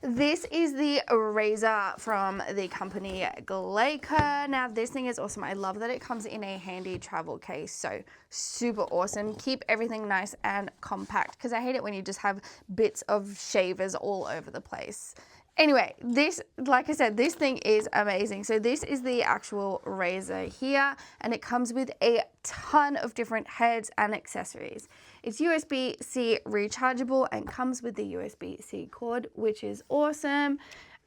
this is the razor from the company GLAKER. Now this thing is awesome. I love that it comes in a handy travel case. So super awesome. Keep everything nice and compact because I hate it when you just have bits of shavers all over the place. Anyway, this, like I said, this thing is amazing. So this is the actual razor here, and it comes with a ton of different heads and accessories. It's USB-C rechargeable and comes with the USB-C cord, which is awesome.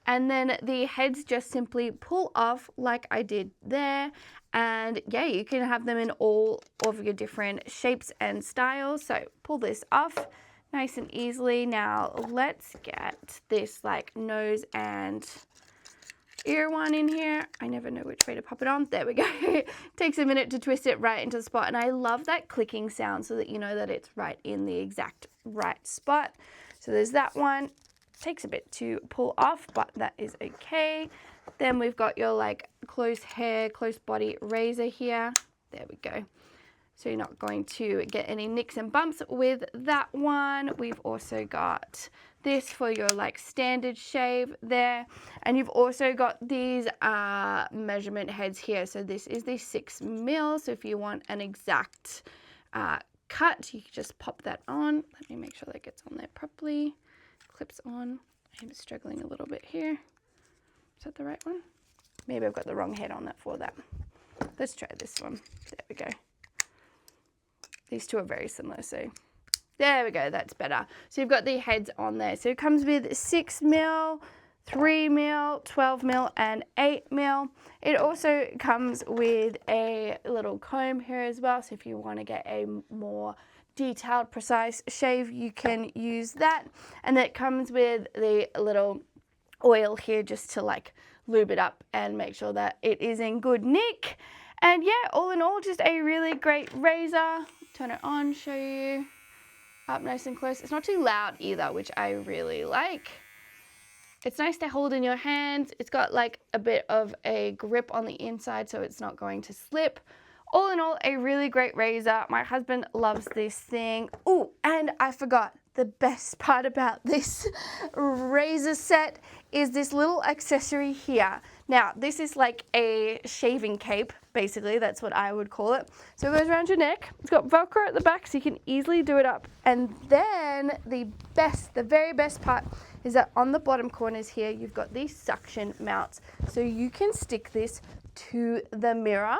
And then the heads just simply pull off like I did there. And yeah, you can have them in all of your different shapes and styles. So pull this off nice and easily. Now let's get this like nose and ear one in here. I never know which way to pop it on. There we go. Takes a minute to twist it right into the spot. And I love that clicking sound so that you know that it's right in the exact right spot. So there's that one. Takes a bit to pull off, but that is okay. Then we've got your like close hair, close body razor here. There we go. So you're not going to get any nicks and bumps with that one. We've also got this for your like standard shave there. And you've also got these measurement heads here. So this is the 6 mil. So if you want an exact cut, you can just pop that on. Let me make sure that gets on there properly. Clips on. I'm struggling a little bit here. Is that the right one? Maybe I've got the wrong head on that for that. Let's try this one. There we go. These two are very similar, so there we go, that's better. So you've got the heads on there. So it comes with 6 mil, 3 mil, 12 mil, and 8 mil. It also comes with a little comb here as well. So if you want to get a more detailed, precise shave, you can use that. And it comes with the little oil here just to like lube it up and make sure that it is in good nick. And yeah, all in all, just a really great razor. Turn it on, show you up nice and close. It's not too loud either, which I really like. It's nice to hold in your hands. It's got like a bit of a grip on the inside so it's not going to slip. All in all, a really great razor. My husband loves this thing. Oh, and I forgot, the best part about this razor set is this little accessory here. Now, this is like a shaving cape, basically. That's what I would call it. So it goes around your neck. It's got Velcro at the back, so you can easily do it up. And then the very best part is that on the bottom corners here, you've got these suction mounts. So you can stick this to the mirror,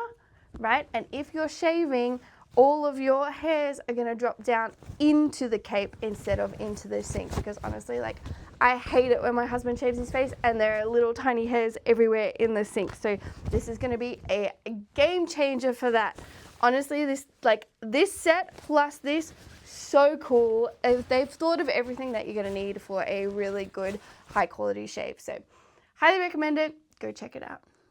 right? And if you're shaving, all of your hairs are gonna drop down into the cape instead of into the sink, because honestly, like, I hate it when my husband shaves his face and there are little tiny hairs everywhere in the sink. So this is gonna be a game changer for that. Honestly, this set plus this, so cool. They've thought of everything that you're gonna need for a really good high quality shave. So highly recommend it, go check it out.